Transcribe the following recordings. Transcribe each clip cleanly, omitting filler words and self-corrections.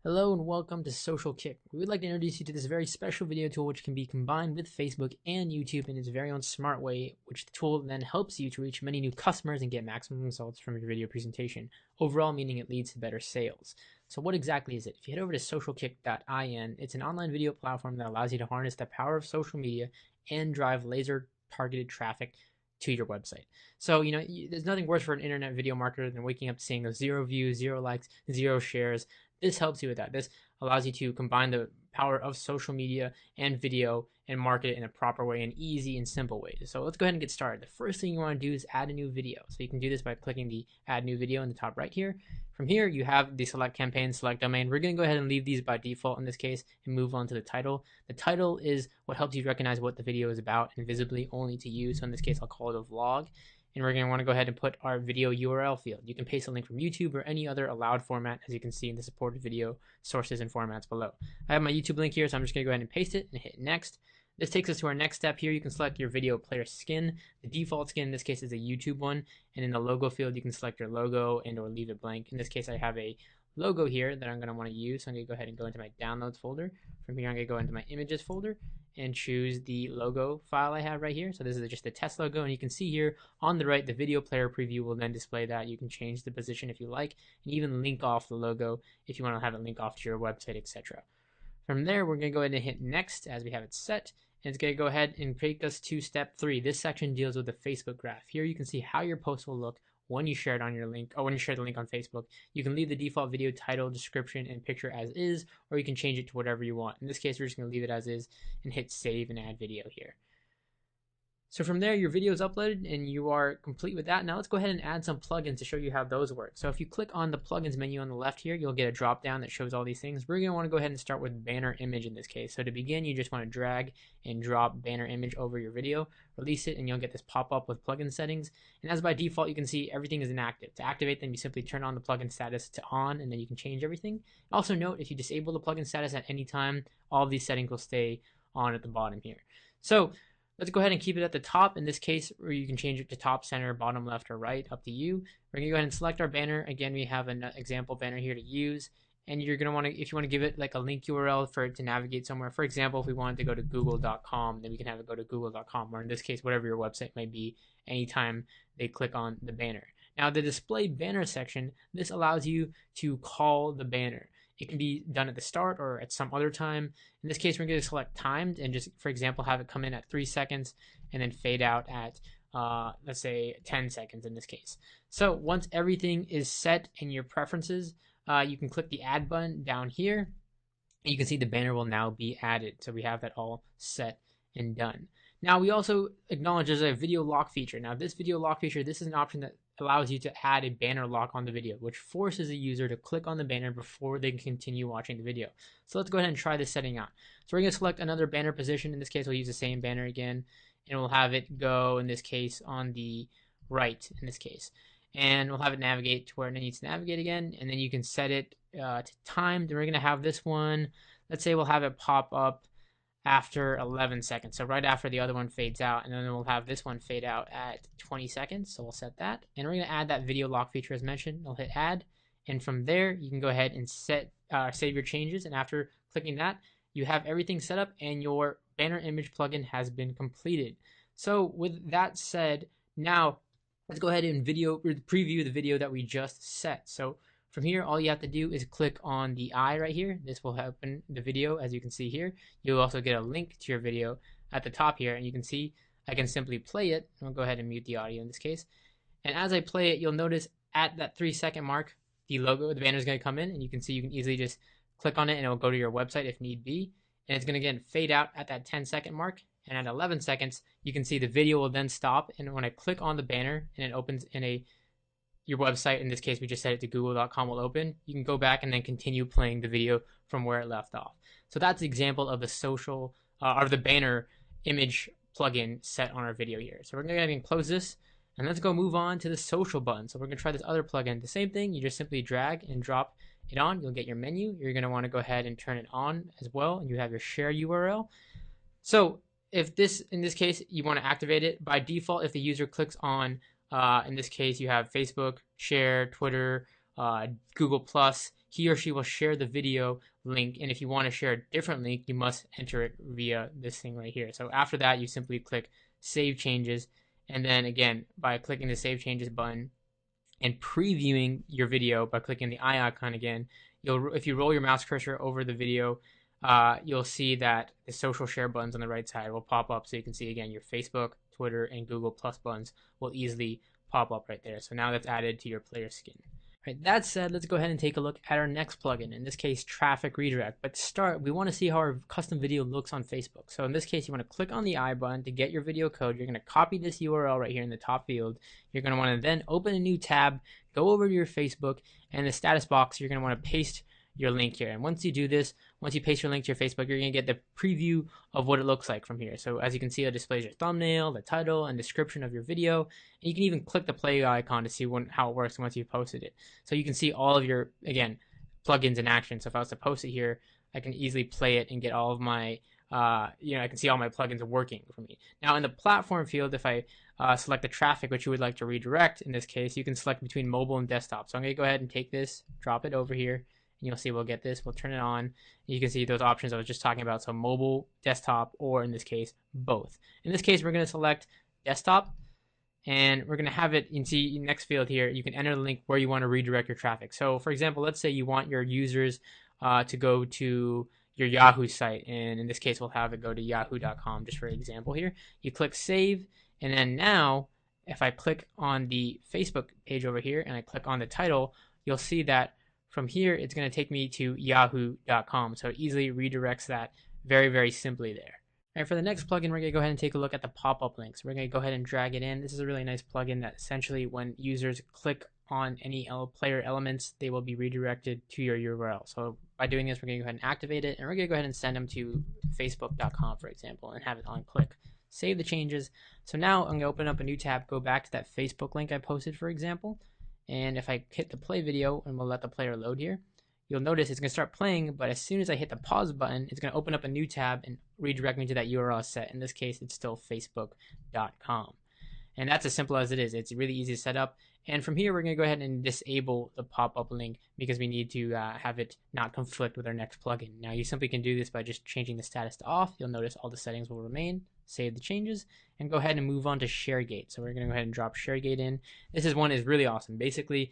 Hello and welcome to Social Kick. We would like to introduce you to this very special video tool which can be combined with Facebook and YouTube in its very own smart way, which the tool then helps you to reach many new customers and get maximum results from your video presentation. Overall, meaning it leads to better sales. So what exactly is it? If you head over to socialkick.in, it's an online video platform that allows you to harness the power of social media and drive laser targeted traffic to your website. So, there's nothing worse for an internet video marketer than waking up seeing those 0 views, 0 likes, 0 shares. This helps you with that. This allows you to combine the power of social media and video and market it in a proper way, an easy and simple way. So let's go ahead and get started. The first thing you want to do is add a new video. So you can do this by clicking the add new video in the top right here. From here, you have the select campaign, select domain. We're going to go ahead and leave these by default in this case and move on to the title. The title is what helps you recognize what the video is about and visibly only to you. So in this case, I'll call it a vlog. And we're going to want to go ahead and put our video URL field. You can paste a link from YouTube or any other allowed format, as you can see in the supported video sources and formats below. I have my YouTube link here, so I'm just going to go ahead and paste it and hit next. This takes us to our next step here. You can select your video player skin. The default skin in this case is a YouTube one. And in the logo field, you can select your logo and or leave it blank. In this case, I have a logo here that I'm going to want to use. So I'm going to go ahead and go into my downloads folder. From here, I'm going to go into my images folder and choose the logo file I have right here. So this is just the test logo, and you can see here on the right, the video player preview will then display that. You can change the position if you like, and even link off the logo if you want to have it link off to your website, etc. From there, we're going to go ahead and hit next as we have it set. And it's going to go ahead and take us to step 3. This section deals with the Facebook graph. Here you can see how your post will look when you share it on your link, or when you share the link on Facebook. You can leave the default video title, description, and picture as is, or you can change it to whatever you want. In this case, we're just going to leave it as is and hit save and add video here. So from there, your video is uploaded and you are complete with that. Now let's go ahead and add some plugins to show you how those work. So if you click on the plugins menu on the left here, you'll get a drop down that shows all these things. We're going to want to go ahead and start with banner image in this case. So to begin, you just want to drag and drop banner image over your video, release it, and you'll get this pop-up with plugin settings. And as by default, you can see everything is inactive. To activate them, you simply turn on the plugin status to on, and then you can change everything. Also note, if you disable the plugin status at any time, all of these settings will stay on at the bottom here. So let's go ahead and keep it at the top. In this case, where you can change it to top, center, bottom, left, or right, up to you. We're going to go ahead and select our banner. Again, we have an example banner here to use. And you're going to want to, if you want to give it like a link URL for it to navigate somewhere. For example, if we wanted to go to google.com, then we can have it go to google.com, or in this case, whatever your website might be, anytime they click on the banner. Now, the display banner section, this allows you to call the banner. It can be done at the start or at some other time. In this case, we're going to select timed and just, for example, have it come in at 3 seconds and then fade out at, let's say, 10 seconds in this case. So once everything is set in your preferences, you can click the add button down here. And you can see the banner will now be added. So we have that all set and done. Now we also acknowledge there's a video lock feature. Now this video lock feature, this is an option that allows you to add a banner lock on the video, which forces a user to click on the banner before they can continue watching the video. So let's go ahead and try this setting out. So we're going to select another banner position. In this case, we'll use the same banner again, and we'll have it go, in this case, on the right, in this case. And we'll have it navigate to where it needs to navigate again, and then you can set it to timed. And we're going to have this one, let's say we'll have it pop up after 11 seconds. So right after the other one fades out, and then we'll have this one fade out at 20 seconds. So we'll set that. And we're going to add that video lock feature as mentioned. I'll hit add. And from there, you can go ahead and save your changes. And after clicking that, you have everything set up and your banner image plugin has been completed. So with that said, now let's go ahead and preview the video that we just set. So from here, all you have to do is click on the eye right here. This will open the video, as you can see here. You'll also get a link to your video at the top here, and you can see I can simply play it. I'll go ahead and mute the audio in this case. And as I play it, you'll notice at that 3-second mark, the logo, the banner is going to come in, and you can see you can easily just click on it, and it will go to your website if need be. And it's going to again fade out at that 10-second mark. And at 11 seconds, you can see the video will then stop. And when I click on the banner and it opens in your website, in this case we just set it to google.com, will open, you can go back and then continue playing the video from where it left off. So that's the example of the social or the banner image plugin set on our video here. So we're going to go ahead and close this, and let's go move on to the social button. So we're going to try this other plugin. The same thing, you just simply drag and drop it on. You'll get your menu. You're going to want to go ahead and turn it on as well, and you have your share URL. So if this, in this case, you want to activate it, by default, if the user clicks on in this case, you have Facebook, Share, Twitter, Google+. he or she will share the video link, and if you want to share a different link, you must enter it via this thing right here. So after that, you simply click Save Changes, and then again, by clicking the Save Changes button and previewing your video by clicking the eye icon again, if you roll your mouse cursor over the video, you'll see that the social share buttons on the right side will pop up, so you can see again your Facebook, Twitter, and Google Plus buttons will easily pop up right there. So now that's added to your player skin. Right, that said, let's go ahead and take a look at our next plugin, in this case, Traffic Redirect. But to start, we want to see how our custom video looks on Facebook. So in this case, you want to click on the I button to get your video code. You're going to copy this URL right here in the top field. You're going to want to then open a new tab, go over to your Facebook, and the status box, you're going to want to paste your link here. And once you do this, once you paste your link to your Facebook, you're going to get the preview of what it looks like from here. So as you can see, it displays your thumbnail, the title, and description of your video. And you can even click the play icon to see how it works once you've posted it. So you can see all of your, again, plugins in action. So if I was to post it here, I can easily play it and get all of my, I can see all my plugins working for me. Now in the platform field, if I select the traffic which you would like to redirect, in this case, you can select between mobile and desktop. So I'm going to go ahead and take this, drop it over here. You'll see we'll get this, we'll turn it on. You can see those options I was just talking about. So mobile, desktop, or in this case, both. In this case, we're going to select desktop, and we're going to have it, you can see next field here, you can enter the link where you want to redirect your traffic. So for example, let's say you want your users to go to your Yahoo site, and in this case, we'll have it go to yahoo.com, just for example here. You click save, and then now, if I click on the Facebook page over here, and I click on the title, you'll see that from here, it's going to take me to yahoo.com. So it easily redirects that very, very simply there. All right, for the next plugin, we're going to go ahead and take a look at the pop-up links. We're going to go ahead and drag it in. This is a really nice plugin that essentially when users click on any player elements, they will be redirected to your URL. So by doing this, we're going to go ahead and activate it, and we're going to go ahead and send them to facebook.com, for example, and have it on click. Save the changes. So now I'm going to open up a new tab, go back to that Facebook link I posted, for example. And if I hit the play video, and we'll let the player load here, you'll notice it's going to start playing, but as soon as I hit the pause button, it's going to open up a new tab and redirect me to that URL set. In this case, it's still facebook.com. And that's as simple as it is. It's really easy to set up. And from here, we're going to go ahead and disable the pop-up link because we need to have it not conflict with our next plugin. Now, you simply can do this by just changing the status to off. You'll notice all the settings will remain. Save the changes, and go ahead and move on to Sharegate. So we're going to go ahead and drop Sharegate in. This one is really awesome. Basically,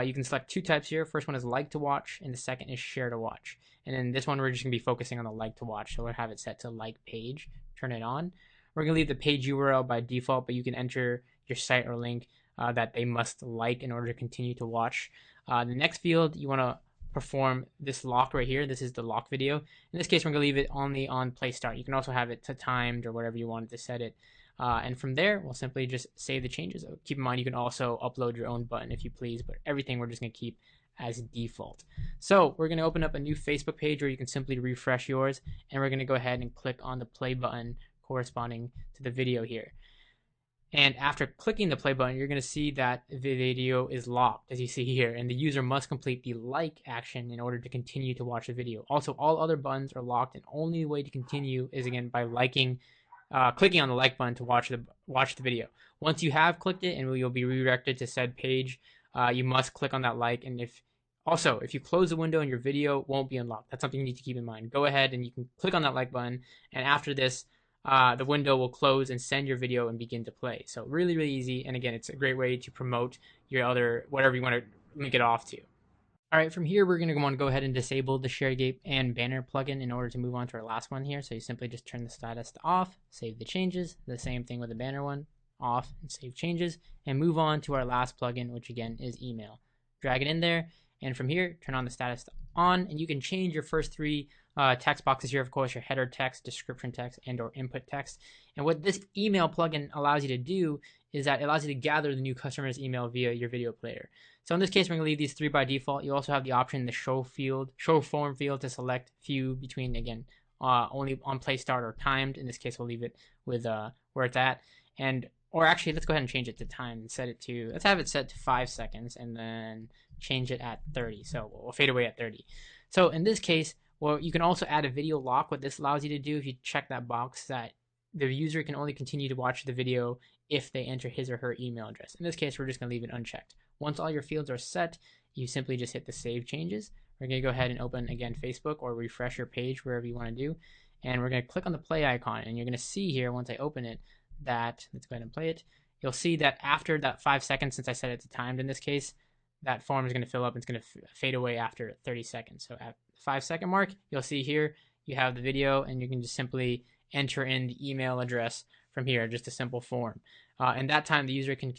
you can select two types here. First one is like to watch, and the second is share to watch. And then this one, we're just going to be focusing on the like to watch. So we'll have it set to like page, turn it on. We're going to leave the page URL by default, but you can enter your site or link that they must like in order to continue to watch. The next field, you want to perform this lock right here. This is the lock video. In this case, we're going to leave it only on play start. You can also have it to timed or whatever you want to set it. And from there, we'll simply just save the changes. Keep in mind, you can also upload your own button if you please, but everything we're just going to keep as default. So we're going to open up a new Facebook page where you can simply refresh yours, and we're going to go ahead and click on the play button corresponding to the video here. And after clicking the play button, you're going to see that the video is locked, as you see here, and the user must complete the like action in order to continue to watch the video. Also, all other buttons are locked, and only way to continue is, again, by clicking on the like button to watch the video. Once you have clicked it and you'll be redirected to said page, you must click on that like, and if you close the window and your video won't be unlocked. That's something you need to keep in mind. Go ahead and you can click on that like button, and after this, the window will close and send your video and begin to play. So really, really easy. And again, it's a great way to promote your whatever you want to link it off to. All right, from here, we're going to want to go ahead and disable the Sharegate and banner plugin in order to move on to our last one here. So you simply just turn the status to off, save the changes, the same thing with the banner one, off and save changes, and move on to our last plugin, which again is email. Drag it in there, and from here, turn on the status to on, and you can change your first three text boxes here, of course, your header text, description text, and or input text. And what this email plugin allows you to do is that it allows you to gather the new customer's email via your video player. So in this case, we're going to leave these three by default. You also have the option in the show form field to select few between, again, only on play start or timed. In this case, we'll leave it with where it's at. Or actually, let's go ahead and change it to time and let's have it set to 5 seconds and then change it at 30. So we'll fade away at 30. So in this case, well, you can also add a video lock. What this allows you to do, if you check that box, that the user can only continue to watch the video if they enter his or her email address. In this case, we're just going to leave it unchecked. Once all your fields are set, you simply just hit the save changes. we're going to go ahead and open again Facebook or refresh your page, wherever you want to do. And we're going to click on the play icon, and you're going to see here once I open it that, let's go ahead and play it. You'll see that after that 5 seconds, since I set it to timed in this case, that form is going to fill up. It's going to fade away after 30 seconds. So at the 5 second mark, you'll see here you have the video, and you can just simply enter in the email address from here, just a simple form. And that time the user can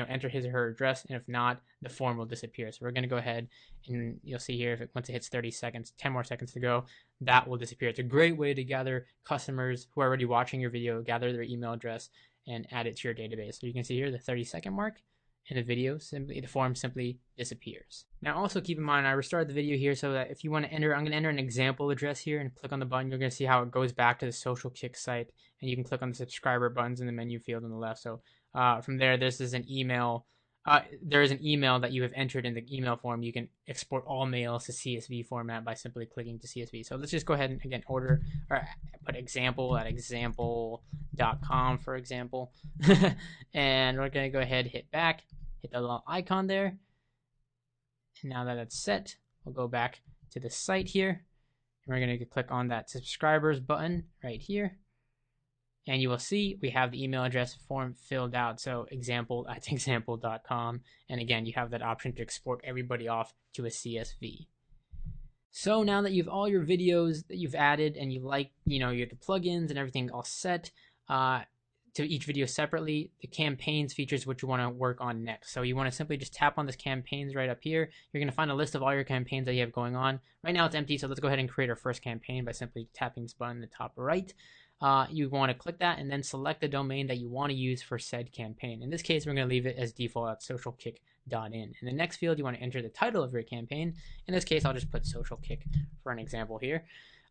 enter his or her address, and if not, the form will disappear. So we're going to go ahead, and you'll see here once it hits 30 seconds, 10 more seconds to go, that will disappear. It's a great way to gather customers who are already watching your video, gather their email address, and add it to your database. So you can see here the 30-second mark, and the form simply disappears. Now also keep in mind, I restarted the video here so that if you want to enter, I'm going to enter an example address here and click on the button. You're going to see how it goes back to the Social Kick site, and you can click on the subscriber buttons in the menu field on the left. So from there, this is an email. There is an email that you have entered in the email form. You can export all mails to CSV format by simply clicking to CSV. So let's just go ahead and again put example at example.com, for example. And we're going to go ahead, hit back, hit the little icon there. And now that it's set, we'll go back to the site here. And we're going to click on that subscribers button right here. And you will see we have the email address form filled out. So example at example.com. And again, you have that option to export everybody off to a CSV. So now that you have all your videos that you've added and you have the plugins and everything all set to each video separately, the campaigns feature is what you want to work on next. So you want to simply just tap on this campaigns right up here. You're going to find a list of all your campaigns that you have going on. Right now it's empty, so let's go ahead and create our first campaign by simply tapping this button in the top right. You want to click that and then select the domain that you want to use for said campaign. In this case, we're going to leave it as default at socialkick.in. In the next field, you want to enter the title of your campaign. In this case, I'll just put Social Kick for an example here.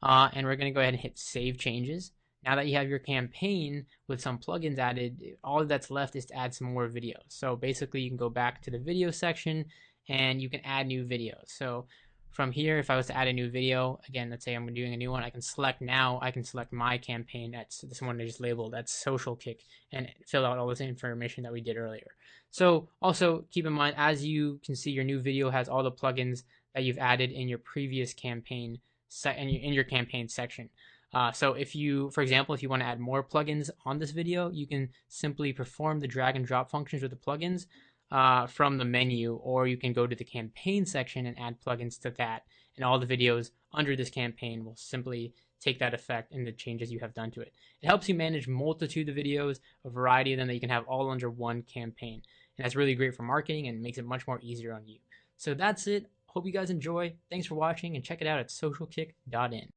And we're going to go ahead and hit Save Changes. Now that you have your campaign with some plugins added, all that's left is to add some more videos. So basically, you can go back to the video section and you can add new videos. So from here, if I was to add a new video, again, let's say I'm doing a new one, I can select my campaign. That's this one I just labeled, that's Social Kick, and fill out all this information that we did earlier. So also keep in mind, as you can see, your new video has all the plugins that you've added in your previous campaign in your campaign section. So if you, for example, if you want to add more plugins on this video, you can simply perform the drag and drop functions with the plugins from the menu, or you can go to the campaign section and add plugins to that, and all the videos under this campaign will simply take that effect and the changes you have done to it. It helps you manage multitude of videos, a variety of them that you can have all under one campaign, and that's really great for marketing and makes it much more easier on you. So that's it. Hope you guys enjoy. Thanks for watching, and check it out at socialkick.in.